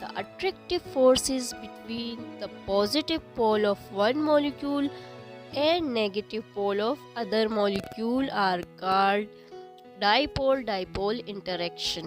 The attractive forces between the positive pole of one molecule and negative pole of other molecule are called dipole interaction۔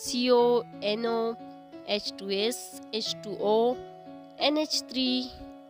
CO NO H2S H2O NH3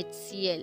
HCl۔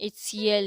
HCl،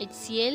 HCl